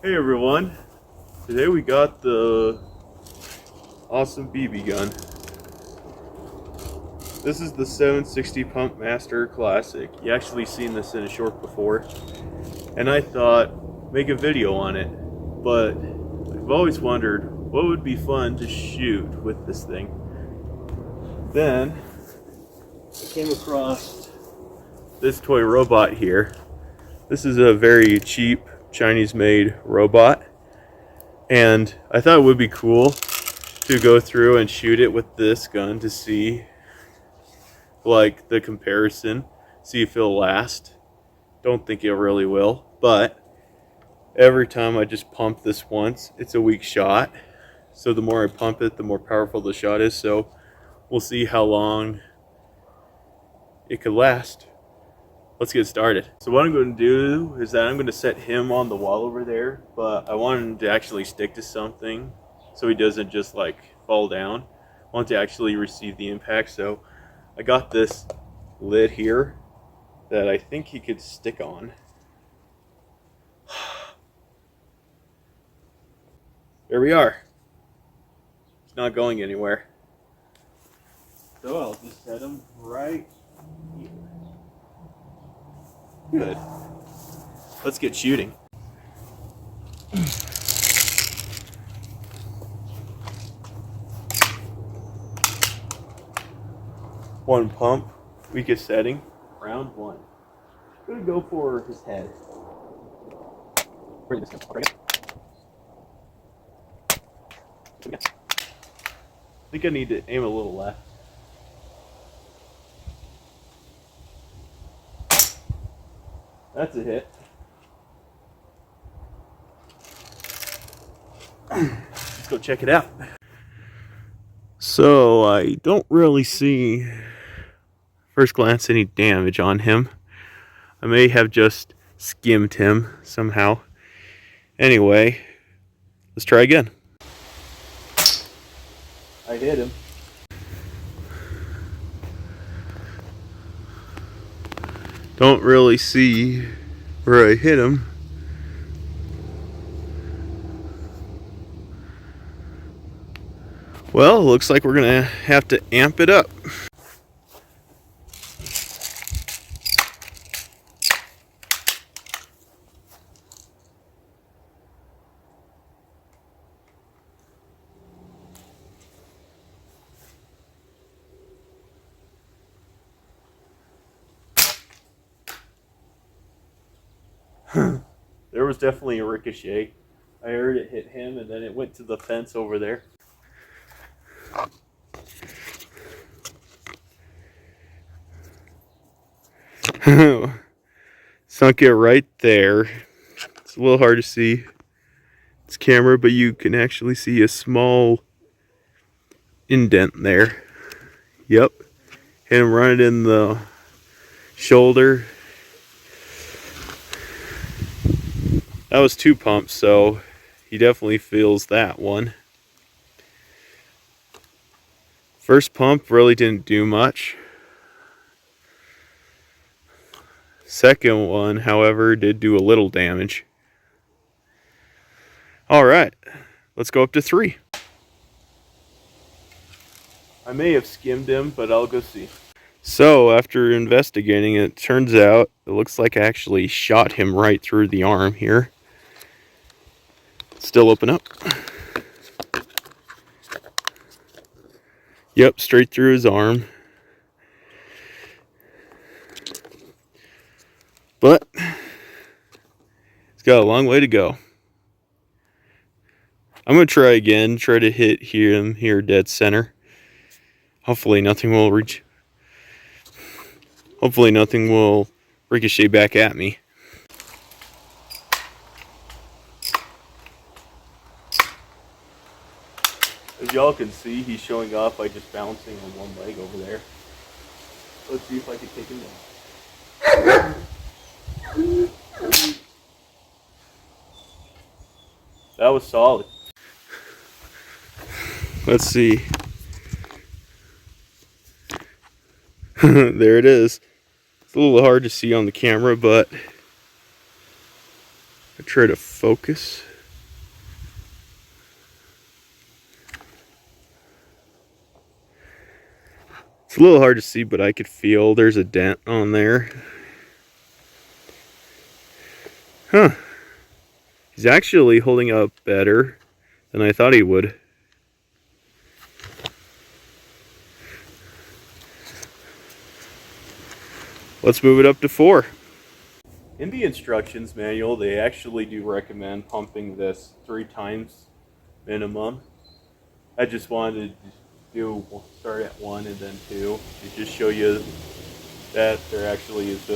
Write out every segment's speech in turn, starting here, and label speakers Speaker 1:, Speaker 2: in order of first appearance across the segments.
Speaker 1: Hey everyone, today we got the awesome BB gun. This is the 760 Pumpmaster Classic. You actually seen this in a short before, and I thought make a video on it, but I've always wondered what would be fun to shoot with this thing. Then I came across this toy robot here. This is a very cheap Chinese-made robot, and I thought it would be cool to go through and shoot it with this gun to see like the comparison, see if it'll last. Don't think it really will, but every time I just pump this once, it's a weak shot, so the more I pump it, the more powerful the shot is. So we'll see how long it could last. Let's get started. So what I'm going to do is that I'm going to set him on the wall over there, but I want him to actually stick to something so he doesn't just like fall down. I want to actually receive the impact, so I got this lid here that I think he could stick on. There we are. It's not going anywhere. So I'll just set him right here. Good. Let's get shooting. One pump, weakest setting, round one. I'm gonna go for his head. I think I need to aim a little left. That's a hit. Let's go check it out. So I don't really see, first glance, any damage on him. I may have just skimmed him somehow. Anyway, let's try again. I hit him. Don't really see where I hit him. Well, looks like we're gonna have to amp it up. There was definitely a ricochet. I heard it hit him and then it went to the fence over there. Sunk it right there. It's a little hard to see. It's camera, but you can actually see a small indent there. Yep. Hit him right in the shoulder. That was 2 pumps, so he definitely feels that one. First pump really didn't do much. Second one, however, did do a little damage. Alright, let's go up to 3. I may have skimmed him, but I'll go see. So, after investigating, it turns out it looks like I actually shot him right through the arm here. Still open up. Yep, straight through his arm. But it's got a long way to go. I'm gonna try again, try to hit him here dead center. Hopefully nothing will ricochet back at me. As y'all can see, he's showing off by just bouncing on one leg over there. Let's see if I can take him down. That was solid. Let's see. There it is. It's a little hard to see on the camera, but I try to focus. It's a little hard to see, but I could feel there's a dent on there. Huh. He's actually holding up better than I thought he would. Let's move it up to 4. In the instructions manual, they actually do recommend pumping this 3 times minimum. I just wanted to start at 1 and then 2 to just show you that there actually is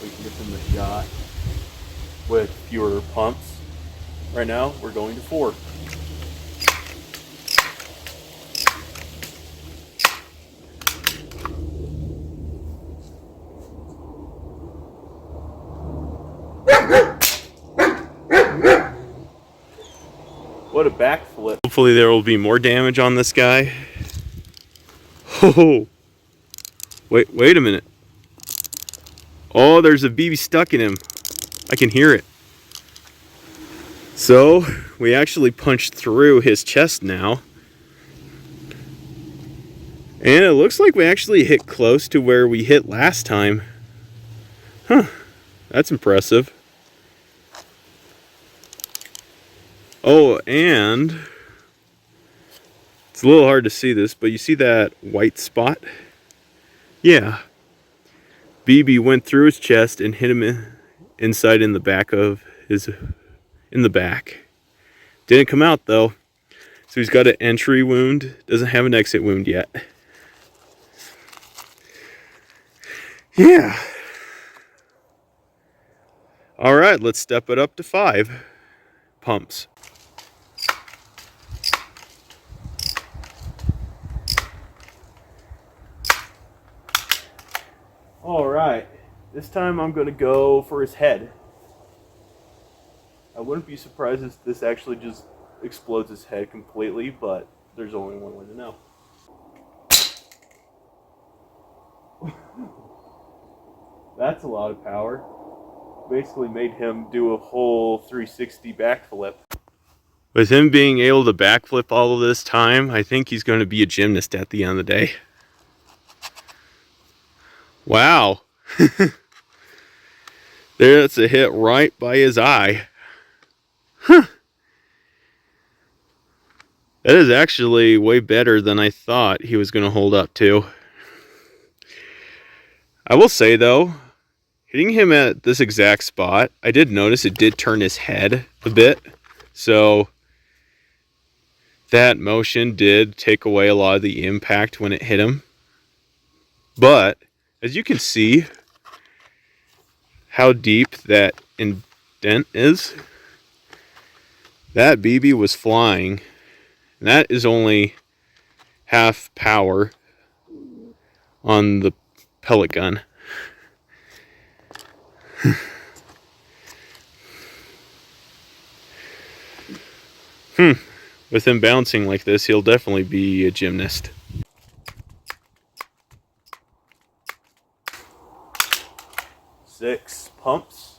Speaker 1: we can get them the shot with fewer pumps. Right now, we're going to 4. What a backflip. Hopefully there will be more damage on this guy. Oh, wait a minute. Oh, there's a BB stuck in him. I can hear it. So, we actually punched through his chest now. And it looks like we actually hit close to where we hit last time. Huh, that's impressive. Oh, and it's a little hard to see this, but you see that white spot? Yeah. BB went through his chest and hit him inside in the back of his, in the back. Didn't come out though. So he's got an entry wound, doesn't have an exit wound yet. Yeah. All right, let's step it up to 5 pumps. All right, this time I'm going to go for his head. I wouldn't be surprised if this actually just explodes his head completely, but there's only one way to know. That's a lot of power. Basically made him do a whole 360 backflip. With him being able to backflip all of this time, I think he's going to be a gymnast at the end of the day. Wow. That's a hit right by his eye. Huh. That is actually way better than I thought he was going to hold up to. I will say though, hitting him at this exact spot, I did notice it did turn his head a bit. So that motion did take away a lot of the impact when it hit him. But as you can see how deep that indent is, that BB was flying. And that is only half power on the pellet gun. With him bouncing like this, he'll definitely be a gymnast. Six pumps.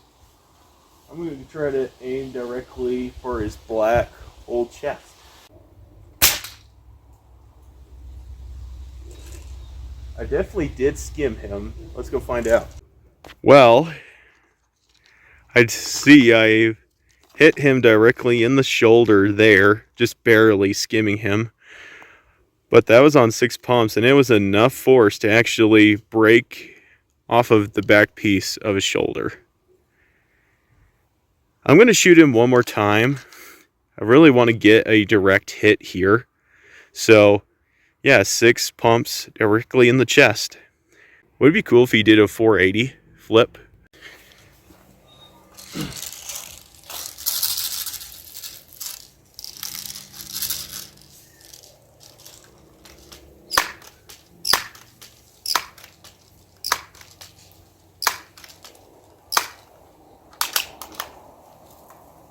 Speaker 1: I'm going to try to aim directly for his black old chest. I definitely did skim him. Let's go find out. Well, I'd see I hit him directly in the shoulder there, just barely skimming him. But that was on 6 pumps, and it was enough force to actually break off of the back piece of his shoulder. I'm going to shoot him one more time. I really want to get a direct hit here. So, yeah, 6 pumps directly in the chest. Would it be cool if he did a 480 flip?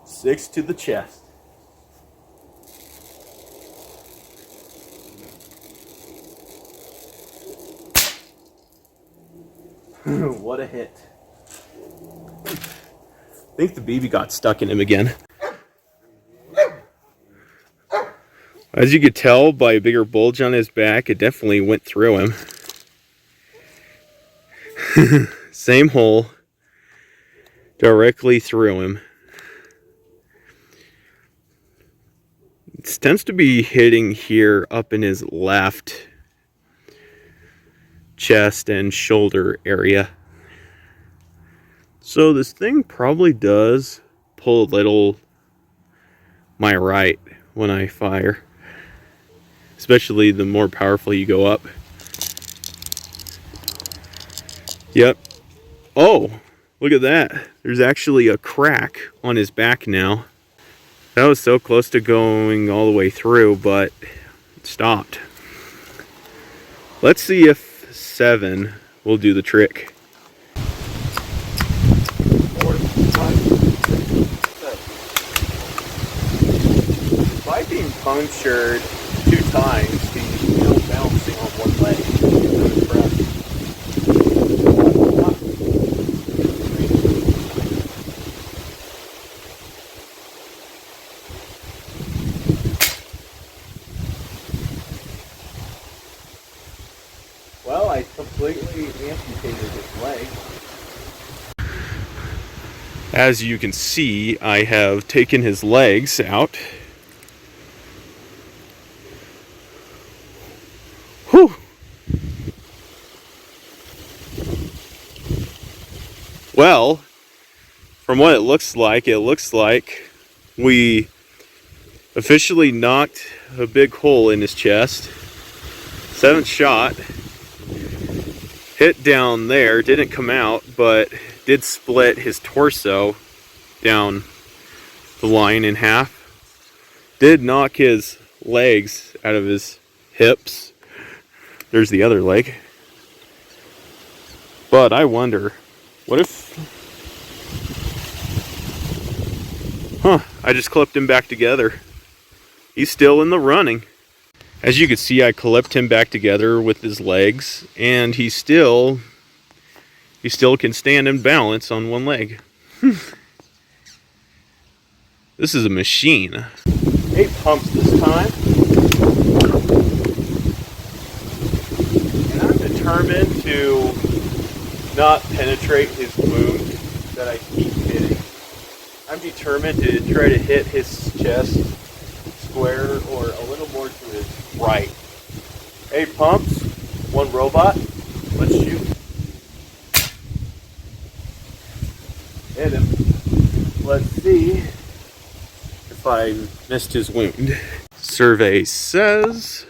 Speaker 1: Six to the chest. What a hit. I think the BB got stuck in him again. As you could tell by a bigger bulge on his back, it definitely went through him. Same hole, directly through him. It tends to be hitting here up in his left chest and shoulder area. So this thing probably does pull a little my right when I fire, especially the more powerful you go up. Yep. Oh, look at that. There's actually a crack on his back now. That was so close to going all the way through, but it stopped. Let's see if 7 will do the trick. By being punctured 2 times, he's still bouncing on one leg. I'm impressed. Well, I completely amputated his leg. As you can see, I have taken his legs out. Whew. Well, from what it looks like we officially knocked a big hole in his chest. 7th shot. Hit down there, didn't come out, but did split his torso down the line in half. Did knock his legs out of his hips. There's the other leg. But I wonder, what if... I just clipped him back together. He's still in the running. As you can see, I clipped him back together with his legs, and he still can stand and balance on one leg. This is a machine. 8 pumps this time. And I'm determined to not penetrate his wound that I keep hitting. I'm determined to try to hit his chest square or a little more to his right. 8 pumps, 1 robot. Let's shoot. Hit him. Let's see if I missed his wound. Survey says,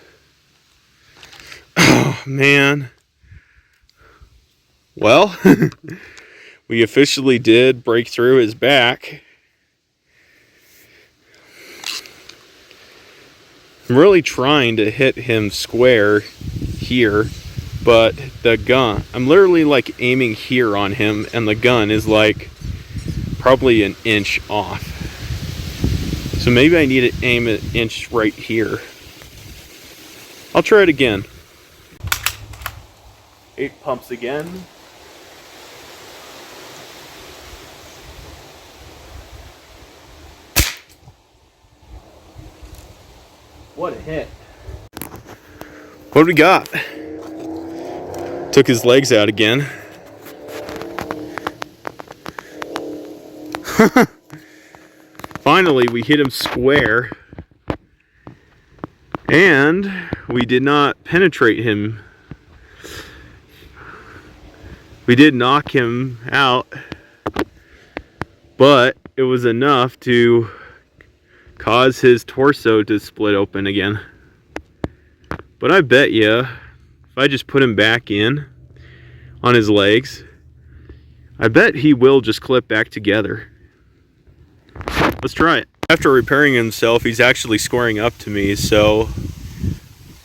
Speaker 1: oh man. Well, we officially did break through his back. I'm really trying to hit him square here, but the gun, I'm literally like aiming here on him, and the gun is like probably an inch off. So maybe I need to aim an inch right here. I'll try it again. 8 pumps again. What a hit. What do we got? Took his legs out again. Finally, we hit him square. And we did not penetrate him. We did knock him out, but it was enough to cause his torso to split open again. But I bet you, if I just put him back in on his legs, I bet he will just clip back together. Let's try it. After repairing himself, he's actually squaring up to me, so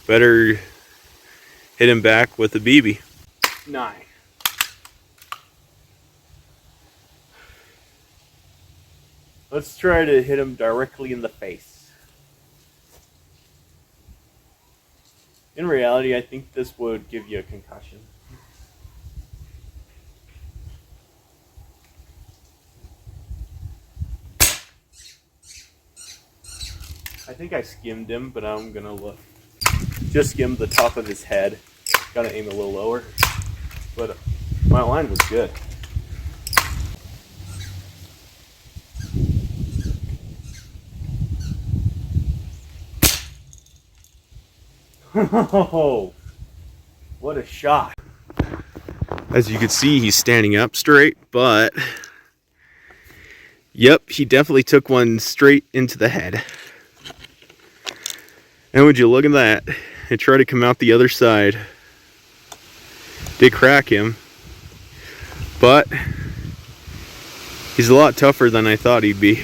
Speaker 1: better hit him back with a BB. 9. Let's try to hit him directly in the face. In reality, I think this would give you a concussion. I think I skimmed him, but I'm gonna look. Just skimmed the top of his head. Gotta aim a little lower. But My line was good. Oh, what a shot. As you can see, he's standing up straight, but yep, he definitely took one straight into the head. And would you look at that? It tried to come out the other side. Did crack him, but he's a lot tougher than I thought he'd be.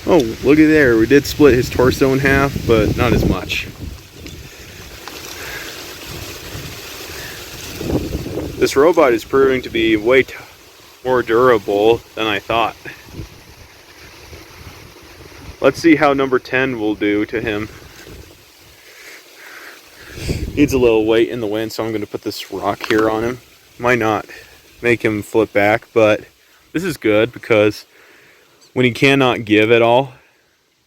Speaker 1: Oh, look at there. We did split his torso in half, but not as much. This robot is proving to be way more durable than I thought. Let's see how number 10 will do to him. Needs a little weight in the wind, so I'm going to put this rock here on him. Might not make him flip back, but this is good because when he cannot give at all,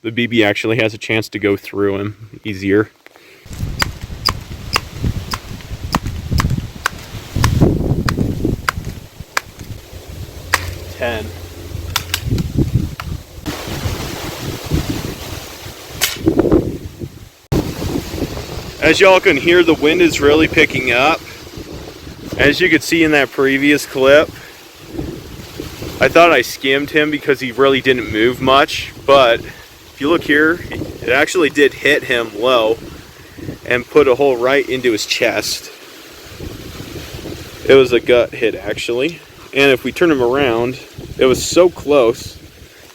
Speaker 1: the BB actually has a chance to go through him easier. As y'all can hear, the wind is really picking up. As you could see in that previous clip, I thought I skimmed him because he really didn't move much, but if you look here, it actually did hit him low and put a hole right into his chest. It was a gut hit actually, and if we turn him around, it was so close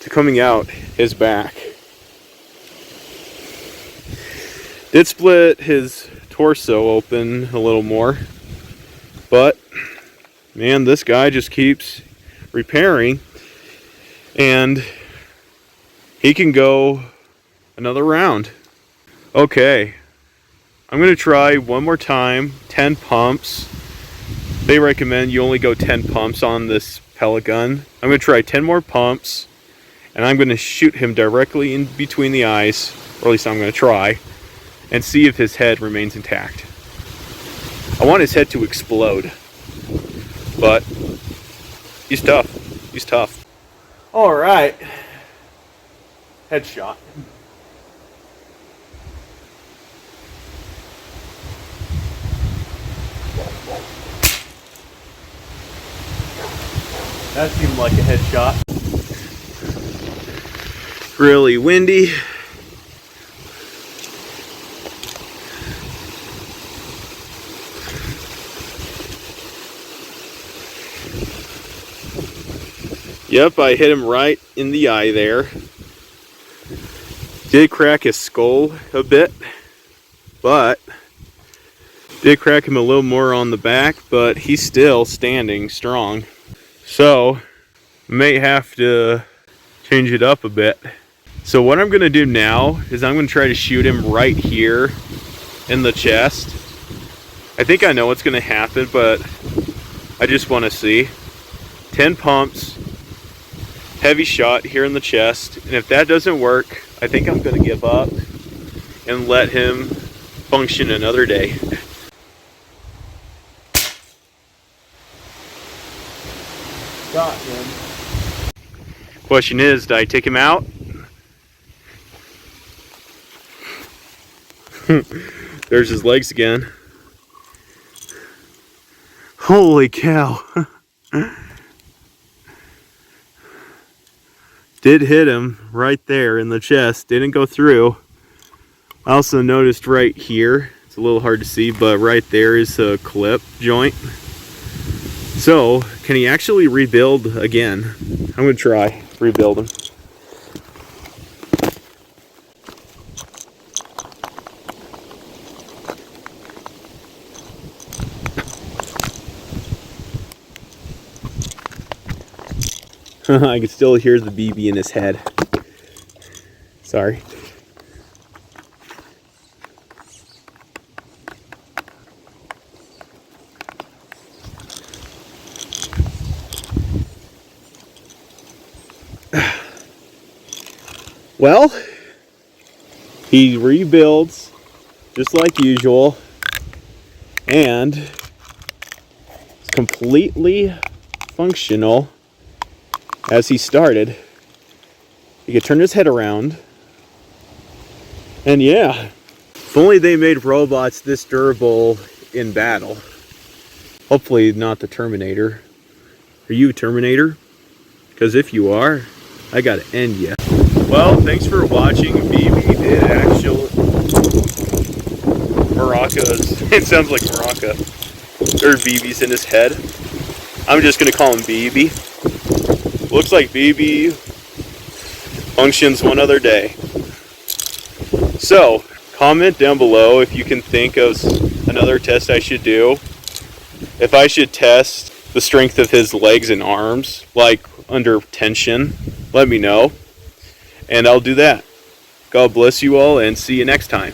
Speaker 1: to coming out his back. Did split his torso open a little more, but man, this guy just keeps repairing, and he can go another round. Okay, I'm gonna try one more time, 10 pumps. They recommend you only go 10 pumps on this pellet gun. I'm gonna try 10 more pumps, and I'm gonna shoot him directly in between the eyes, or at least I'm gonna try, and see if his head remains intact. I want his head to explode, but he's tough. He's tough. All right, headshot. That seemed like a headshot. Really windy. Yep, I hit him right in the eye there. Did crack his skull a bit, but did crack him a little more on the back, but he's still standing strong. So, may have to change it up a bit. So what I'm gonna do now is I'm gonna try to shoot him right here in the chest. I think I know what's gonna happen, but I just wanna see. 10 pumps. Heavy shot here in the chest, and if that doesn't work, I think I'm gonna give up and let him function another day. Got him. Question is, did I take him out? There's his legs again. Holy cow. Did hit him right there in the chest, didn't go through. I also noticed right here, it's a little hard to see, but right there is a clip joint. So, can he actually rebuild again? I'm gonna try, rebuild him. I can still hear the BB in his head. Sorry. Well, he rebuilds just like usual, and he's completely functional as he started. He could turn his head around. And yeah, if only they made robots this durable in battle. Hopefully not the Terminator. Are you a Terminator? Because if you are, I gotta end you. Well, thanks for watching. BB did actually... maracas. It sounds like maraca. There are BBs in his head. I'm just gonna call him BB. Looks like BB functions one other day. So, comment down below if you can think of another test I should do. If I should test the strength of his legs and arms, like under tension, let me know. And I'll do that. God bless you all and see you next time.